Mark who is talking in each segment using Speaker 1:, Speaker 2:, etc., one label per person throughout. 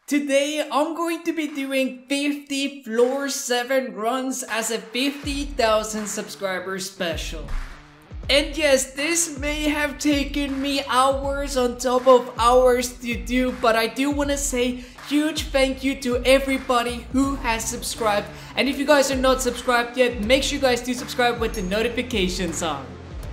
Speaker 1: Today I'm going to be doing 50 floor 7 runs as a 50,000 subscriber special. And yes, this may have taken me hours on top of hours to do, but I do want to say huge thank you to everybody who has subscribed. And if you guys are not subscribed yet, make sure you guys do subscribe with the notifications on.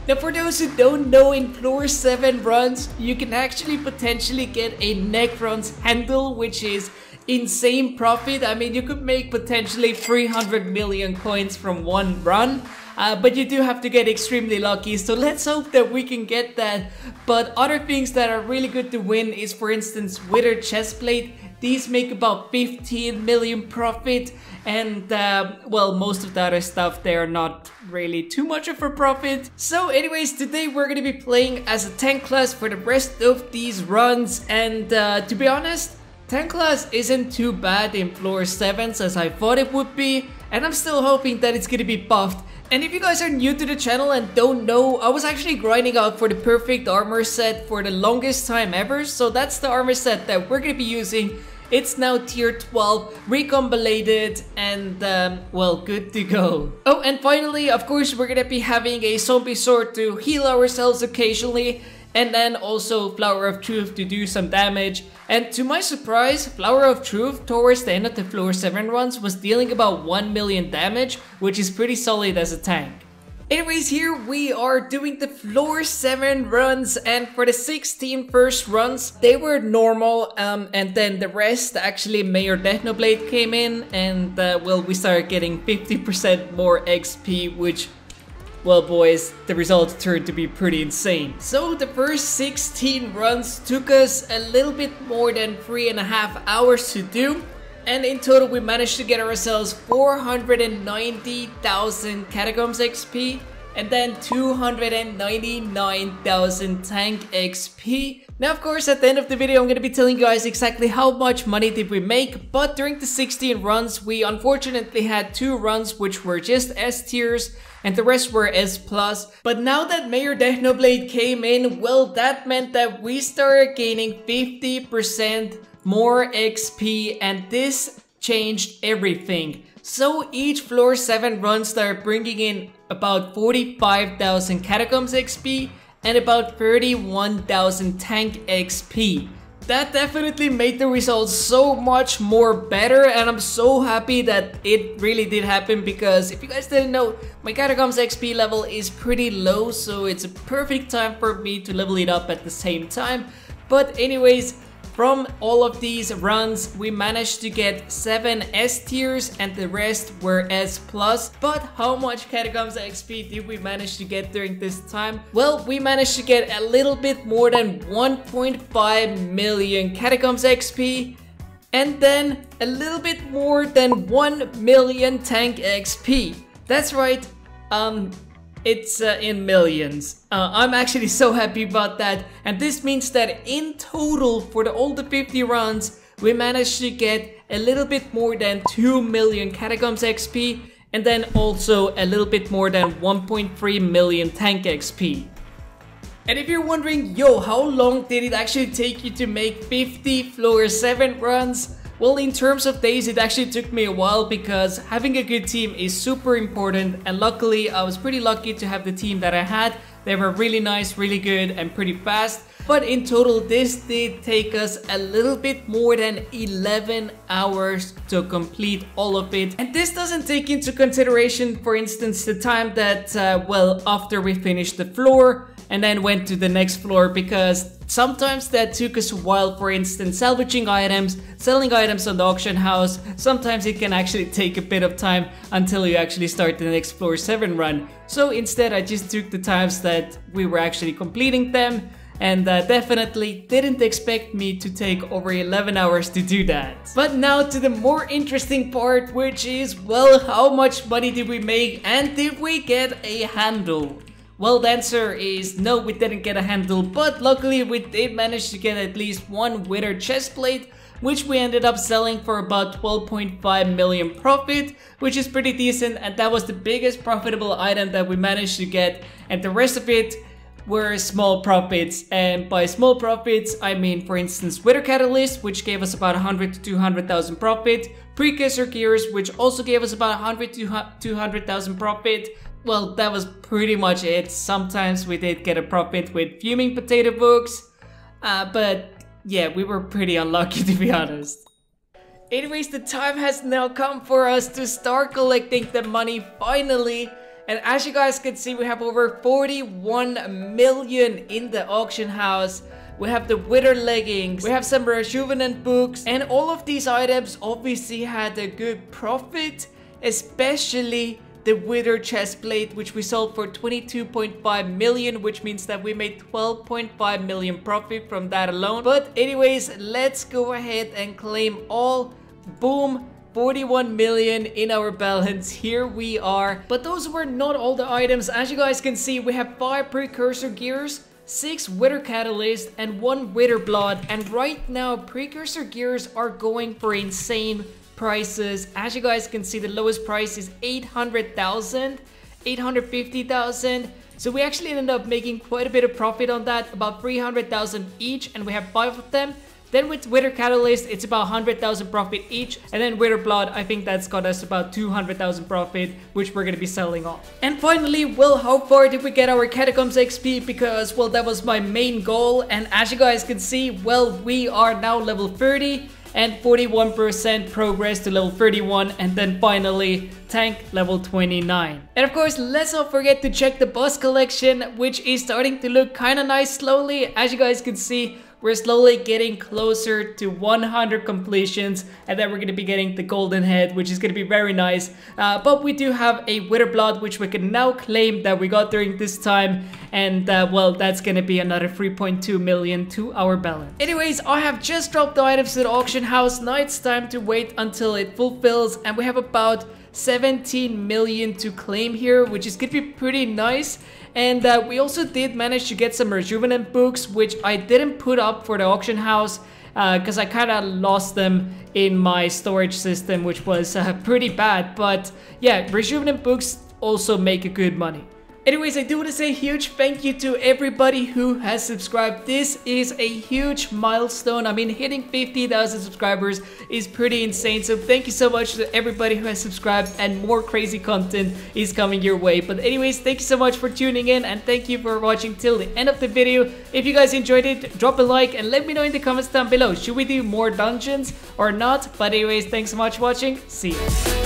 Speaker 1: Now for those who don't know, in floor 7 runs, you can actually potentially get a neck runs handle, which is insane profit. I mean, you could make potentially 300 million coins from one run. But you do have to get extremely lucky, so let's hope that we can get that. But other things that are really good to win is, for instance, withered chestplate. These make about 15 million profit, and well, most of the other stuff, they are not really too much of a profit. So anyways, today we're gonna be playing as a tank class for the rest of these runs, and to be honest, tank class isn't too bad in floor 7s as I thought it would be, and I'm still hoping that it's gonna be buffed. And if you guys are new to the channel and don't know, I was actually grinding out for the perfect armor set for the longest time ever. So that's the armor set that we're gonna be using. It's now tier 12, recombinated, and well, good to go. Oh, and finally, of course, we're gonna be having a zombie sword to heal ourselves occasionally, and then also Flower of Truth to do some damage. And to my surprise, Flower of Truth towards the end of the floor 7 runs was dealing about 1 million damage, which is pretty solid as a tank. Anyways, here we are doing the floor 7 runs, and for the 16 first runs, they were normal, and then the rest, actually Mayor Deathnoblade came in, and well, we started getting 50% more XP, which, well boys, the results turned to be pretty insane. So the first 16 runs took us a little bit more than 3.5 hours to do. And in total we managed to get ourselves 490,000 Catacombs XP and then 299,000 tank XP. Now of course, at the end of the video I'm going to be telling you guys exactly how much money did we make, but during the 16 runs we unfortunately had 2 runs which were just S tiers and the rest were S+. But now that Mayor Deathnoblade came in, well, that meant that we started gaining 50% more XP, and this changed everything. So each floor 7 run started bringing in about 45,000 Catacombs XP and about 31,000 tank XP. That definitely made the results so much more better, and I'm so happy that it really did happen, because if you guys didn't know, my Catacombs XP level is pretty low, so it's a perfect time for me to level it up at the same time. But anyways, from all of these runs, we managed to get 7 S tiers and the rest were S+. But how much Catacombs XP did we manage to get during this time? Well, we managed to get a little bit more than 1.5 million Catacombs XP and then a little bit more than 1 million tank XP. That's right, it's in millions. I'm actually so happy about that, and this means that in total for all the 50 runs we managed to get a little bit more than 2 million Catacombs XP and then also a little bit more than 1.3 million tank XP. And if you're wondering, yo, how long did it actually take you to make 50 floor 7 runs? Well, in terms of days, it actually took me a while, because having a good team is super important, and luckily I was pretty lucky to have the team that I had. They were really nice, really good, and pretty fast. But in total, this did take us a little bit more than 11 hours to complete all of it. And this doesn't take into consideration, for instance, the time that, well, after we finished the floor and then went to the next floor, because sometimes that took us a while. For instance, salvaging items, selling items on the auction house, sometimes it can actually take a bit of time until you actually start the next floor 7 run. So instead I just took the times that we were actually completing them, and definitely didn't expect me to take over 11 hours to do that. But now to the more interesting part, which is, well, how much money did we make and did we get a handle? Well, the answer is no, we didn't get a handle, but luckily we did manage to get at least 1 withered chestplate, which we ended up selling for about 12.5 million profit, which is pretty decent, and that was the biggest profitable item that we managed to get, and the rest of it, were small profits, and by small profits I mean, for instance, Wither Catalyst, which gave us about 100 to 200,000 profit, Precursor Gears, which also gave us about 100 to 200,000 profit. Well, that was pretty much it. Sometimes we did get a profit with Fuming Potato Books, but yeah, we were pretty unlucky to be honest. Anyways, the time has now come for us to start collecting the money finally. And as you guys can see, we have over 41 million in the auction house. We have the Wither Leggings, we have some Rejuvenant Books, and all of these items obviously had a good profit, especially the Wither Chestplate, which we sold for 22.5 million, which means that we made 12.5 million profit from that alone. But anyways, let's go ahead and claim all. Boom, 41 million in our balance. Here we are. But those were not all the items. As you guys can see, we have 5 Precursor Gears, 6 Wither Catalyst, and 1 Wither Blood. And right now, Precursor Gears are going for insane prices. As you guys can see, the lowest price is 800,000, 850,000. So we actually ended up making quite a bit of profit on that, about 300,000 each, and we have 5 of them. Then with Wither Catalyst, it's about 100,000 profit each, and then Wither Blood, I think that's got us about 200,000 profit, which we're gonna be selling off. And finally, well, how far did we get our Catacombs XP? Because, well, that was my main goal, and as you guys can see, well, we are now level 30. And 41% progress to level 31, and then finally tank level 29. And of course, let's not forget to check the boss collection, which is starting to look kind of nice slowly. As you guys can see, we're slowly getting closer to 100 completions, and then we're going to be getting the golden head, which is going to be very nice. But we do have a Wither Blood, which we can now claim that we got during this time, and well, that's going to be another 3.2 million to our balance. Anyways, I have just dropped the items to the auction house. Now it's time to wait until it fulfills, and we have about 17 million to claim here, which is going to be pretty nice. And we also did manage to get some Rejuvenant Books, which I didn't put up for the auction house because I kind of lost them in my storage system, which was pretty bad. But yeah, Rejuvenant Books also make good money. Anyways, I do want to say a huge thank you to everybody who has subscribed. This is a huge milestone. I mean, hitting 50,000 subscribers is pretty insane. So thank you so much to everybody who has subscribed, and more crazy content is coming your way. But anyways, thank you so much for tuning in, and thank you for watching till the end of the video. If you guys enjoyed it, drop a like and let me know in the comments down below. Should we do more dungeons or not? But anyways, thanks so much for watching. See you.